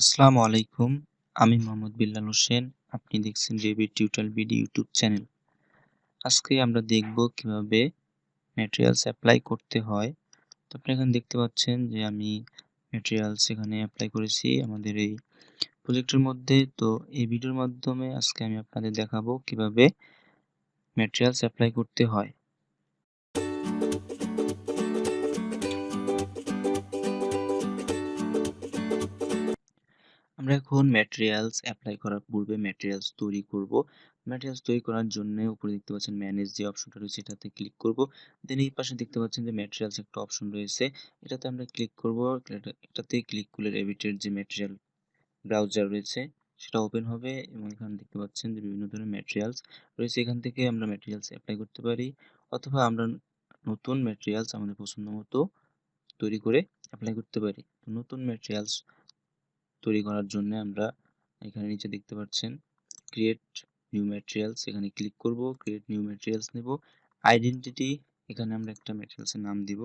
আসসালামু আলাইকুম। আমি মোহাম্মদ বিল্লাল হোসেন। আপনি দেখছেন রেভিট টিউটোরিয়াল ভিডিও ইউটিউব চ্যানেল। আজকে আমরা দেখব কিভাবে ম্যাটেরিয়ালস অ্যাপ্লাই করতে হয়। তো আপনি এখানে দেখতে পাচ্ছেন যে আমি ম্যাটেরিয়ালস এখানে অ্যাপ্লাই করেছি আমাদের এই প্রজেক্টের মধ্যে। তো এই ভিডিওর মাধ্যমে আজকে আমি আপনাদের দেখাবো কিভাবে ম্যাটেরিয়ালস অ্যাপ্লাই করতে হয়। আমরা এখন ম্যাটেরিয়ালস অ্যাপ্লাই করার পূর্বে ম্যাটেরিয়ালস তৈরি করব। ম্যাটেরিয়ালস তৈরি করার জন্য উপরে দেখতে পাচ্ছেন ম্যানেজ যে অপশনটা রয়েছে এটাতে ক্লিক করব। দেন এই পাশে দেখতে পাচ্ছেন যে ম্যাটেরিয়ালস একটা অপশন রয়েছে, এটাতে আমরা ক্লিক করব। এটাতে ক্লিক করলে রেভিটের যে ম্যাটেরিয়াল ব্রাউজার রয়েছে সেটা ওপেন হবে এবং এখানে দেখতে পাচ্ছেন যে বিভিন্ন ধরনের ম্যাটেরিয়ালস রয়েছে। এখান থেকে আমরা ম্যাটেরিয়ালস অ্যাপ্লাই করতে পারি অথবা আমরা নতুন ম্যাটেরিয়ালস আমাদের পছন্দ মতো তৈরি করে অ্যাপ্লাই করতে পারি। নতুন ম্যাটেরিয়ালস তৈরি করার জন্য আমরা এখানে নিচে দেখতে পাচ্ছেন ক্রিয়েট নিউ ম্যাটেরিয়ালস, এখানে ক্লিক করব। ক্রিয়েট নিউ ম্যাটেরিয়ালস নেব। আইডেন্টিটি, এখানে আমরা একটা ম্যাটেরিয়ালসের নাম দিব।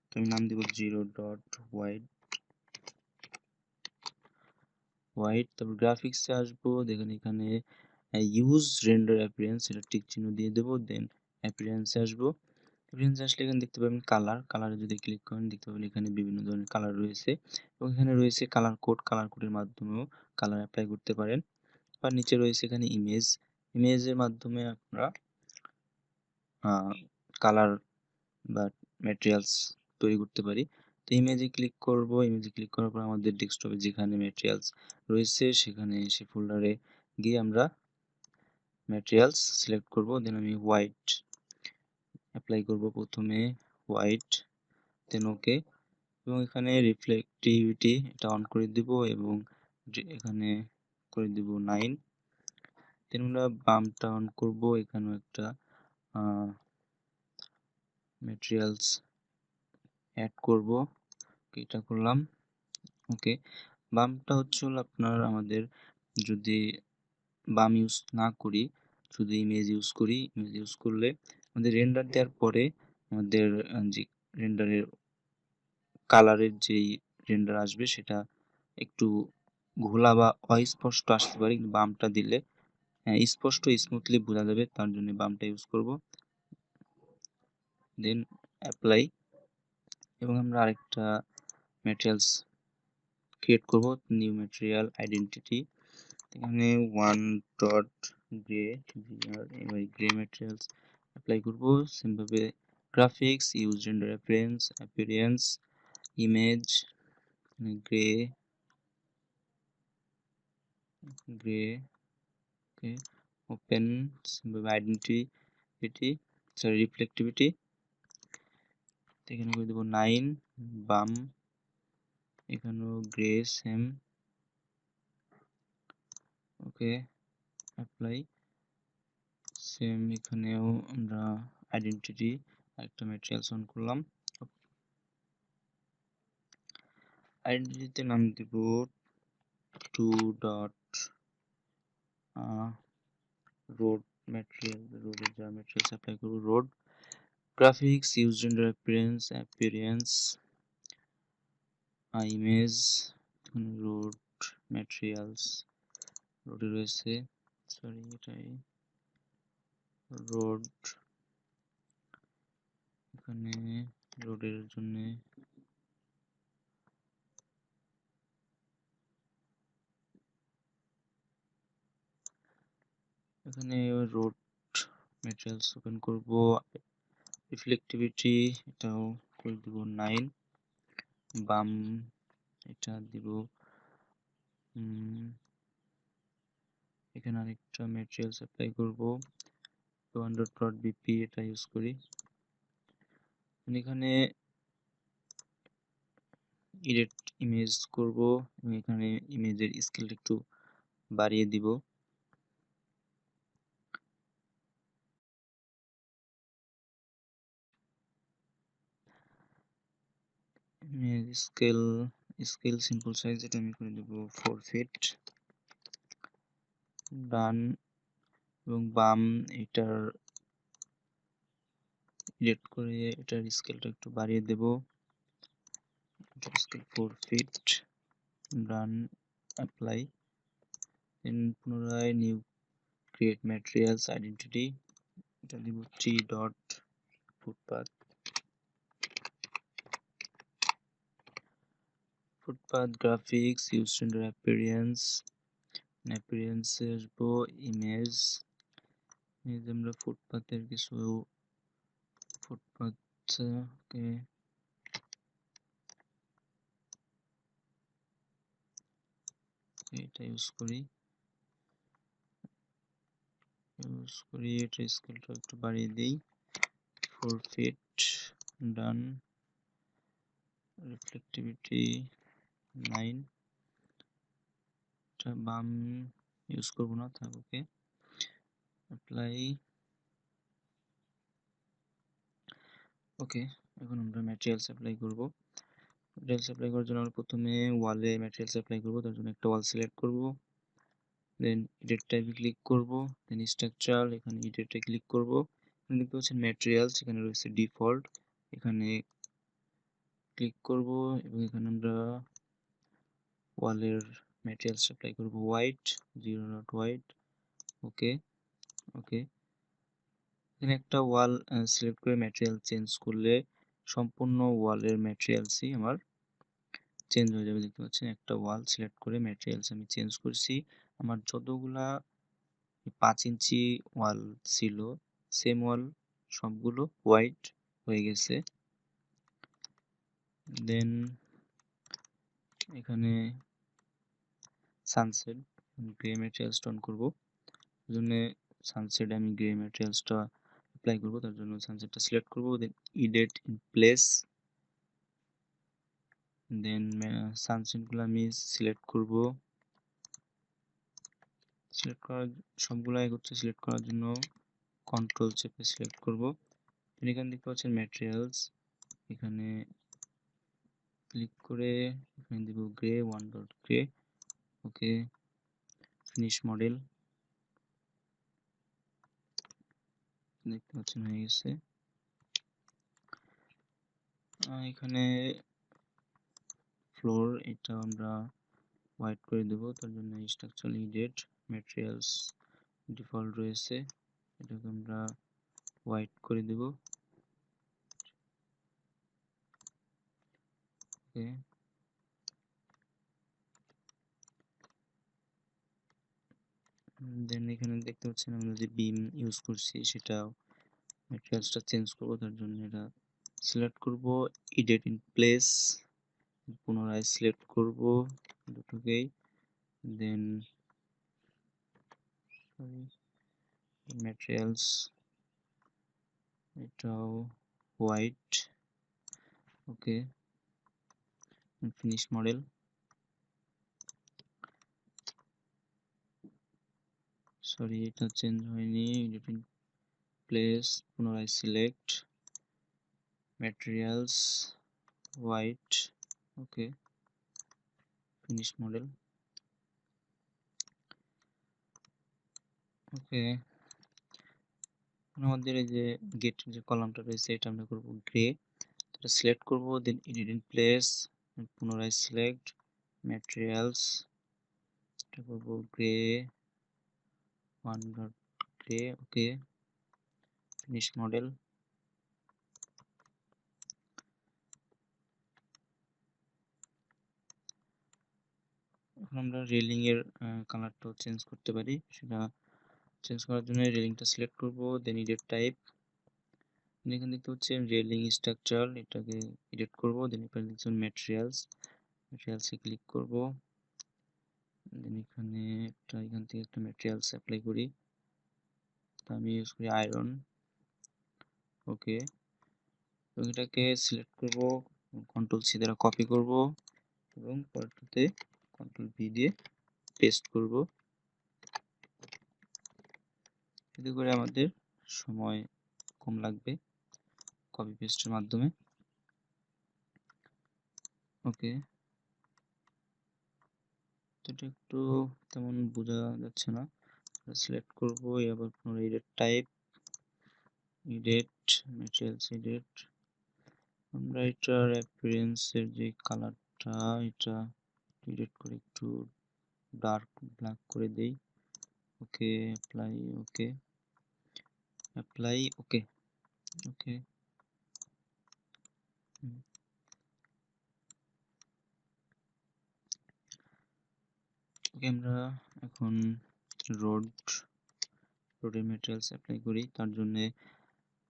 তো আমি নাম দিব 0.white। তারপর গ্রাফিক্সে আসবো, দেখেন এখানে ইউজ রেন্ডার অ্যাপিয়ারেন্স, এটা টিক চিহ্ন দিয়ে দেবো। দেন অ্যাপিয়ারেন্সে আসবো। অ্যাপিয়ারেন্সে আসলে এখানে দেখতে পাবেন কালারে যদি ক্লিক করেন দেখতে পাবেন এখানে বিভিন্ন ধরনের কালার রয়েছে এবং এখানে রয়েছে কালার কোডের মাধ্যমেও কালার অ্যাপ্লাই করতে পারেন। আর নিচে রয়েছে এখানে ইমেজের মাধ্যমে আপনারা কালার বা ম্যাটেরিয়ালস তৈরি করতে পারি। তো ইমেজে ক্লিক করব। ইমেজে ক্লিক করার পর আমাদের ডেস্কটপে যেখানে ম্যাটেরিয়ালস রয়েছে সেখানে এসে ফোল্ডারে গিয়ে আমরা ম্যাটেরিয়ালস সিলেক্ট করব। দেন আমি হোয়াইট অ্যাপ্লাই করব, প্রথমে হোয়াইট, দেন ওকে, এবং এখানে রিফ্লেক্টিভিটি এটা অন করে দিব এবং এখানে করে দিব 9। দেন আমরা বাম্পটা অন করব, এখানেও একটা ম্যাটেরিয়ালস অ্যাড করব, এটা করলাম ওকে। বামটা হচ্ছে হলো আপনার আমাদের যদি বাম ইউজ না করি, শুধু ইমেজ ইউজ করি, ইমেজ ইউজ করলে আমাদের রেন্ডার দেওয়ার পরে আমাদের যে রেন্ডারের কালারের যেই রেন্ডার আসবে সেটা একটু ঘোলা বা অস্পষ্ট আসতে পারে, কিন্তু বামটা দিলে স্পষ্ট স্মুথলি বোঝা যাবে, তার জন্য বামটা ইউজ করব। দেন অ্যাপ্লাই, এবং আমরা আরেকটা ম্যাটেরিয়ালস ক্রিয়েট করব, নিউ ম্যাটেরিয়াল আইডেন্টিটি। এখানে 1.গ্রে গ্রে ম্যাটেরিয়ালস অ্যাপ্লাই করব। সিম্পলভাবে graphics, use render appearance, image, grey grey okay, open, সিম্পলভাবে আইডেন্টিটি রিফ্লেক্টিভিটি, এখানে করে দেবো 9। বাম, এখানেও grey same okay, apply. Same এখানেও আমরা আইডেন্টিটি একটা ম্যাটেরিয়ালস অন করলাম। আইডেন্টিটিতে নাম দিব 2 ডট রোড ম্যাটেরিয়াল, রোডের যা ম্যাটেরিয়ালস অ্যাপ্লাই করব road. Graphics, use render appearance, image, road materials, রোডে রয়েছে, সরি এটাই রোড, এখানে রোডের জন্য এখানে রোড ম্যাটেরিয়ালস ওপেন করব। রিফ্লেক্টিভিটি এটাও করে দিব 9। বাম এটা দিব, এখানে আরেকটা ম্যাটেরিয়ালস অ্যাপ্লাই করব 200.bp, এটা ইউজ করি। এখানে এডিট ইমেজ করব এবং এখানে ইমেজের স্কেলটা একটু বাড়িয়ে দিব। স্কেল সিম্পল সাইজ, এটা আমি করে দেব 4 ফিট। ডান, এবং বাম এটার এডিট করে এটার স্কেলটা একটু বাড়িয়ে দেব, এটার scale 4 feet. Done, apply, then পুনরায় নিউ ক্রিয়েট ম্যাটেরিয়ালস আইডেন্টিটি, এটা দিব tree dot footpath, footpath graphics use render appearance, অ্যাপিয়ারেন্সে আসবো ইমেজ, এই যে আমরা ফুটপাথের কিছু ফুটপাথ কে এটা ইউজ করি এটা স্কেলটা একটু বাড়িয়ে দিই 4 ফিট, ডান, রিফ্লেক্টিভিটি 9, এটা বাম ইউজ করবো না, থাক ওকে, অ্যাপ্লাই, ওকে। এখন আমরা ম্যাটেরিয়ালস অ্যাপ্লাই করব। ম্যাটেরিয়ালস অ্যাপ্লাই করার জন্য আমরা প্রথমে ওয়ালে ম্যাটেরিয়ালস অ্যাপ্লাই করব, তার জন্য একটা ওয়াল সিলেক্ট করব, দেন এডিট টাইপে ক্লিক করব, দেন স্ট্রাকচার, এখানে এডিটে ক্লিক করব, এখানে দেখতে পাচ্ছেন ম্যাটেরিয়ালস, এখানে রয়েছে ডিফল্ট, এখানে ক্লিক করব এবং এখানে আমরা ওয়ালের ম্যাটেরিয়ালস অ্যাপ্লাই করব হোয়াইট, 0 হোয়াইট, ওকে, ওকে। এখানে একটা ওয়াল সিলেক্ট করে ম্যাটেরিয়াল চেঞ্জ করলে সম্পূর্ণ ওয়ালের ম্যাটেরিয়ালসই আমার চেঞ্জ হয়ে যাবে। দেখতে পাচ্ছেন একটা ওয়াল সিলেক্ট করে ম্যাটেরিয়ালস আমি চেঞ্জ করছি, আমার যতগুলা 5 ইঞ্চি ওয়াল ছিল সেম ওয়াল সবগুলো হোয়াইট হয়ে গেছে। দেন এখানে সানসেট গ্রে ম্যাটেরিয়ালসটা অন করব, তার জন্য সানসেট আমি গ্রে ম্যাটেরিয়ালসটা অ্যাপ্লাই করব, তার জন্য সানসেটটা সিলেক্ট করব, দেন এডিট ইন প্লেস, দেন সানসেটগুলো আমি সিলেক্ট করব, সিলেক্ট করার সবগুলো একত্রে সিলেক্ট করার জন্য কন্ট্রোল চেপে সিলেক্ট করব, এখানে দেখতে পাচ্ছেন ম্যাটেরিয়ালস, এখানে ক্লিক করে এখানে দিব গ্রে 1 ডট গ্রে, ওকে, ফিনিশ মডেল, দেখতে পাচ্ছেন হয়ে গেছে। এখানে ফ্লোর এটা আমরা হোয়াইট করে দেব, তার জন্য স্ট্রাকচারাল এডিট ম্যাটেরিয়ালস ডিফল্ট রয়েছে, এটাকে আমরা হোয়াইট করে দেব, ওকে। দেন এখানে দেখতে পাচ্ছেন আমরা যে বিম ইউজ করছি সেটা ম্যাটেরিয়ালসটা চেঞ্জ করব, তার জন্য এটা সিলেক্ট করব, এডিট ইন প্লেস, পুনরায় সিলেক্ট করব দুটোকেই, দেন ম্যাটেরিয়ালস এটাও হোয়াইট, ওকে, ফিনিশ মডেল, সরি এটা চেঞ্জ হয়নি, এডিট ইন প্লেস, পুনরায় সিলেক্ট ম্যাটেরিয়ালস হোয়াইট, ওকে, ফিনিশ মডেল, ওকে। আমাদের এই যে গেট যে কলামটা রয়েছে এটা আমরা করব গ্রে, এটা সিলেক্ট করব, দেন এডিট ইন প্লেস, পুনরায় সিলেক্ট ম্যাটেরিয়ালস, এটা করব গ্রে 1 ডট গ্রে, ওকে, ফিনিশ মডেল, এখন আমরা রেলিং এর কালারটাও চেঞ্জ করতে পারি, সেটা চেঞ্জ করার জন্য রেলিংটা সিলেক্ট করব, দেন এডিট টাইপ, এখানে দেখতে হচ্ছে রেলিং স্ট্রাকচার, এটাকে এডিট করব, দেন এখানে দেখতে ম্যাটেরিয়ালস, ম্যাটেরিয়ালসে ক্লিক করব, দেন এখানে এখান থেকে একটা ম্যাটেরিয়ালস অ্যাপ্লাই করি, তো আমি ইউজ করি আয়রন, ওকে, এবং এটাকে সিলেক্ট করব, কন্ট্রোল সি দ্বারা কপি করব এবং পরবর্তীতে কন্ট্রোল ভি দিয়ে পেস্ট করব, এতে করে আমাদের সময় কম লাগবে কপি পেস্টের মাধ্যমে, ওকে। তো এটা একটু তেমন বোঝা যাচ্ছে না, সিলেক্ট করব, আবার পুনরায় edit type, edit materials edit, আমরা এটার অ্যাপিয়ারেন্সের যে কালারটা এটা এডিট করে একটু ডার্ক ব্ল্যাক করে দেই। ওকে, অ্যাপ্লাই, ওকে, অ্যাপ্লাই, ওকে, ওকে। ওকে, আমরা এখন রোডের ম্যাটেরিয়ালস অ্যাপ্লাই করি। তার জন্য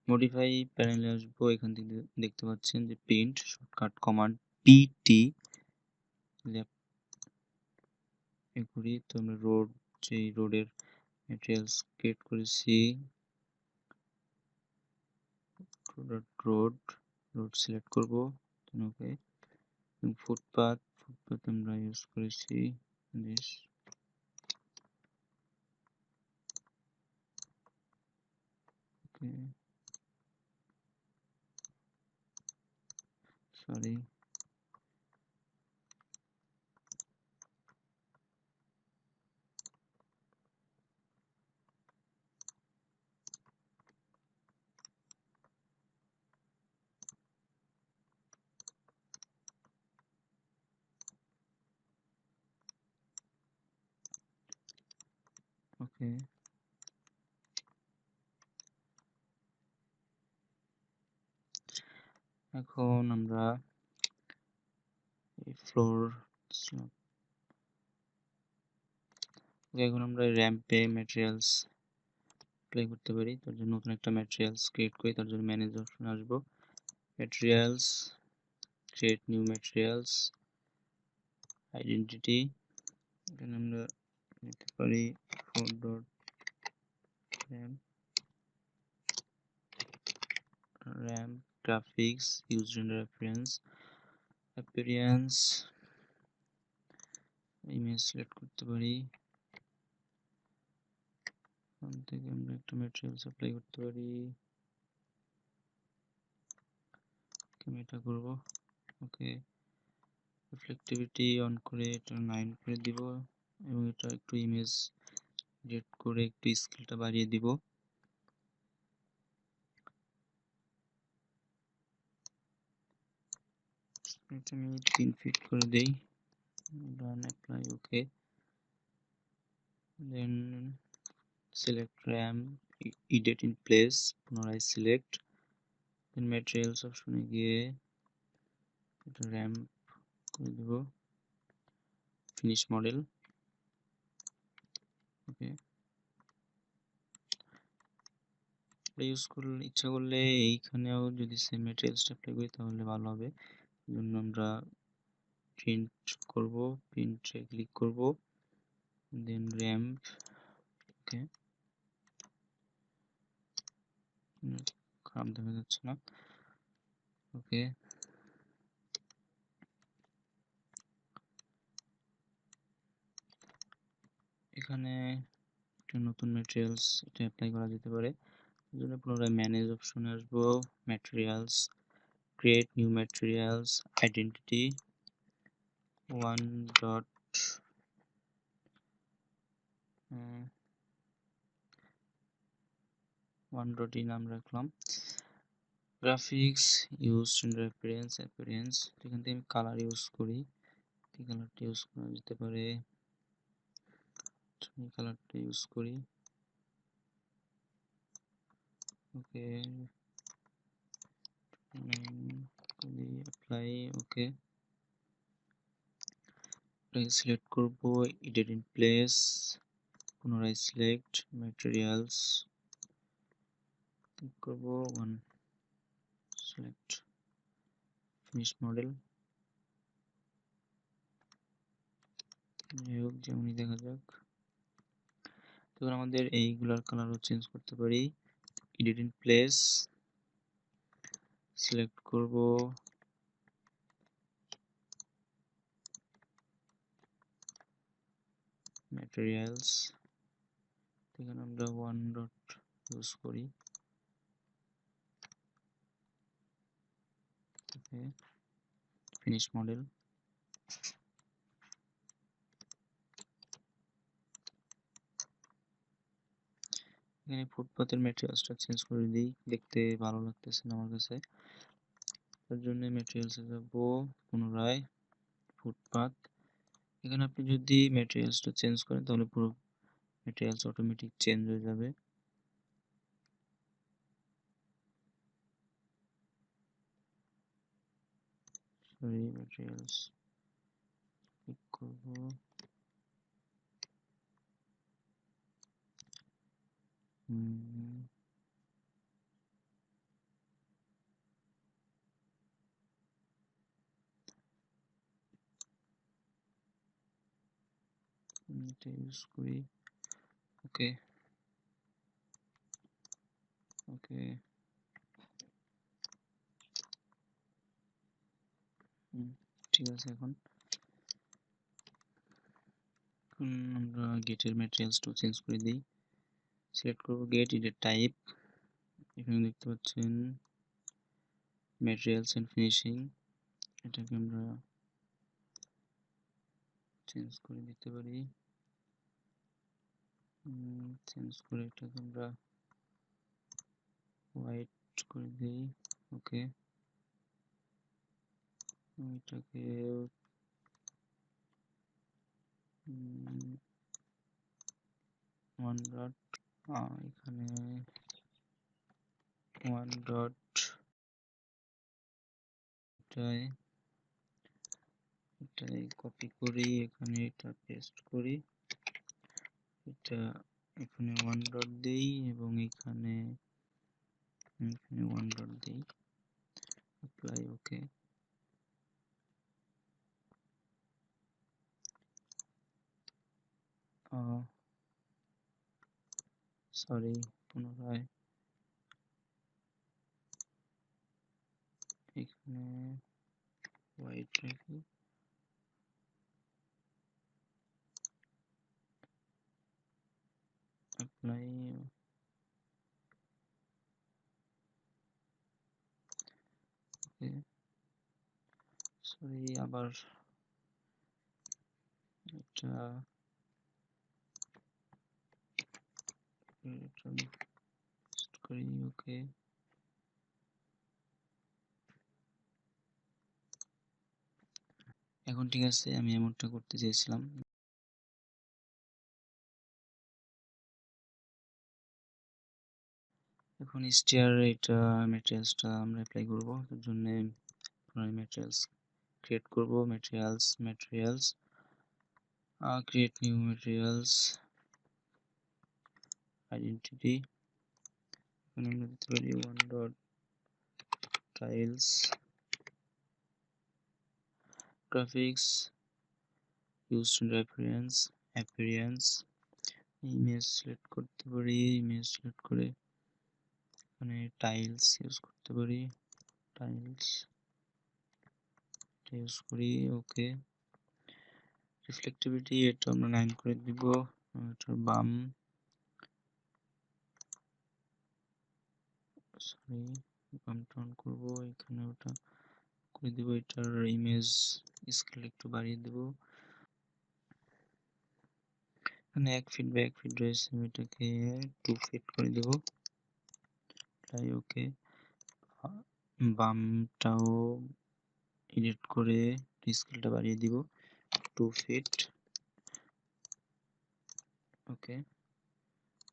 মডিফাই প্যানেলে আসবো। এখান থেকে দেখতে পাচ্ছেন যে প্রিন্ট শর্টকাট কমান্ড পিটি করি। তো আমরা যেই রোডের ম্যাটেরিয়ালস ক্রিয়েট করেছি, রোড সিলেক্ট করব। ওকে, ফুটপাথ আমরা ইউজ করেছি দিস। ওকে, সরি, ওকে। এখন আমরা এই এখন আমরা র্যাম্পে ম্যাটেরিয়ালস অ্যাপ্লাই করতে পারি। তার জন্য নতুন একটা ম্যাটেরিয়ালস ক্রিয়েট করি। তার জন্য ম্যানেজ অপশন আসবো, materials, create new materials, identity. এখানে আমরা নিতে পারি 4.ram, RAM, graphics, used in reference, appearance, image select করতে পারি। এখান থেকে আমরা একটা ম্যাটেরিয়ালস অ্যাপ্লাই করতে পারি। আমি এটা করব। ওকে, রিফ্লেক্টিভিটি অন করে এটা 9 করে দিব এবং এটা একটু ইমেজ রেড করে একটু স্কেলটা বাড়িয়ে দিব। এটা আমি 3 ফিট করে দেই। Done, apply, okay. Then select র্যাম, edit in place, পুনরায় সিলেক্ট। দেন ম্যাটেরিয়ালস অপশনে গিয়ে এটা র্যাম করে দেব, ফিনিশ মডেল। ওকে, ইউজ করলে ইচ্ছা করলে এইখানেও যদি সেম ম্যাটেরিয়ালসটা অ্যাপ্লাই করি তাহলে ভালো হবে। জন্য আমরা প্রিন্ট করব, প্রিন্টে ক্লিক করব, দেন র্যাম্প। ওকে, খারাপ দেখা যাচ্ছে না। ওকে, এখানে একটা নতুন ম্যাটেরিয়ালস এটা অ্যাপ্লাই করা যেতে পারে। এর জন্য পুনরায় ম্যানেজ অপশনে আসবো, materials, create new materials, identity 1.1.e নাম রাখলাম। Graphics, use in reference, appearance. এখান থেকে আমি কালার ইউজ করি। এই কালারটা ইউজ করা যেতে পারে, এই কালারটা ইউজ করি। ওকে, অ্যাপ্লাই, ওকে। সিলেক্ট করব, এডিট ইন প্লেস, পুনরায় সিলেক্ট ম্যাটেরিয়ালস, ক্লিক করব, ওয়ান, সিলেক্ট ফিনিশ মডেল। যাই হোক, যেমনই দেখা যাক। তখন আমাদের এইগুলার কালারও চেঞ্জ করতে পারি। এডিট ইন প্লেস, সিলেক্ট করব ম্যাটেরিয়ালস, এখানে আমরা 1 ইউজ করি। ওকে, ফিনিশ মডেল। এখানে ফুটপাথের ম্যাটেরিয়ালসটা চেঞ্জ করে দিই, দেখতে ভালো লাগতেছে না আমার কাছে। তার জন্য ম্যাটেরিয়ালসে যাব, পুনরায় ফুটপাথ, এখানে আপনি যদি ম্যাটেরিয়ালসটা চেঞ্জ করেন তাহলে পুরো ম্যাটেরিয়ালস অটোমেটিক চেঞ্জ হয়ে যাবে। সরি, ম্যাটেরিয়ালস ক্লিক করব। এটা ইউজ করি। ওকে ওকে ঠিক আছে। এখন আমরা গেটের ম্যাটেরিয়ালসটাও চেঞ্জ করে দিই। সিলেক্ট করব গেট, এটার টাইপ, এখানে দেখতে পাচ্ছেন ম্যাটেরিয়ালস এন্ড ফিনিশিং, এটাকে আমরা চেঞ্জ করে দিতে পারি। চেঞ্জ করে এটাকে আমরা হোয়াইট করে দিই। ওকে, এটাকে ওয়ান ডট, এখানে ওয়ান ডট, এটাই কপি করি, এখানে এটা পেস্ট করি, এটা এখানে ওয়ান ডট দেই এবং এখানে ওয়ান ডট দেই, অ্যাপ্লাই। ওকে, সরি, পুনরায় এখানে হোয়াইট রাখি, অ্যাপ্লাই। ওকে, সরি, আবার এটা পেস্ট করি। ওকে, এখন ঠিক আছে, আমি এমনটা করতে চেয়েছিলাম। এখন স্টিয়ার এটা ম্যাটেরিয়ালসটা আমরা অ্যাপ্লাই করব। তার জন্য ম্যাটেরিয়ালস ক্রিয়েট করব, materials create new materials, identity, এখানে আমরা দিতে পারি one dot tiles, graphics, used reference, appearance, image select করতে পারি, ইমেজ সিলেক্ট করে এখানে টাইলস ইউজ করতে পারি, টাইলস ইউজ করি। ওকে, রিফ্লেক্টিভিটি এটা আমরা 9 করে দিব, এটার বাম, সরি, বামটা অন করব, এখানে ওটা করে দিব, এটার ইমেজ স্কেল একটু বাড়িয়ে দেব, এখানে 1 ফিট বাই 1 ফিট রয়েছে, আমি এটাকে 2 ফিট করে দেব, তাই। ওকে, বামটাও এডিট করে স্কেলটা বাড়িয়ে দিব 2 ফিট। ওকে,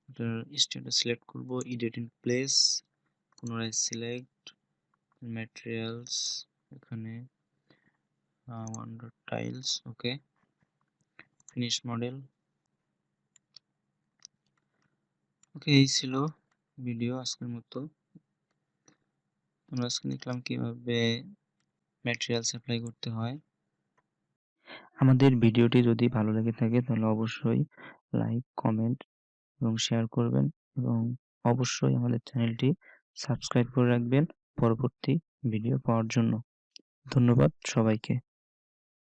এটার স্ট্যাটাস সিলেক্ট করব, এডিট ইন প্লেস, পুনরায় সিলেক্ট ম্যাটেরিয়ালস, এখানে ওয়ান ডট টাইলস। ওকে, ফিনিশ মডেল। ওকে, এই ছিল ভিডিও আজকের মতো। আমরা আজকে দেখলাম কিভাবে ম্যাটেরিয়ালস অ্যাপ্লাই করতে হয়। আমাদের ভিডিওটি যদি ভালো লেগে থাকে তাহলে অবশ্যই লাইক, কমেন্ট এবং শেয়ার করবেন এবং অবশ্যই আমাদের চ্যানেলটি সাবস্ক্রাইব করে রাখবেন পরবর্তী ভিডিও পাওয়ার জন্য। ধন্যবাদ সবাইকে।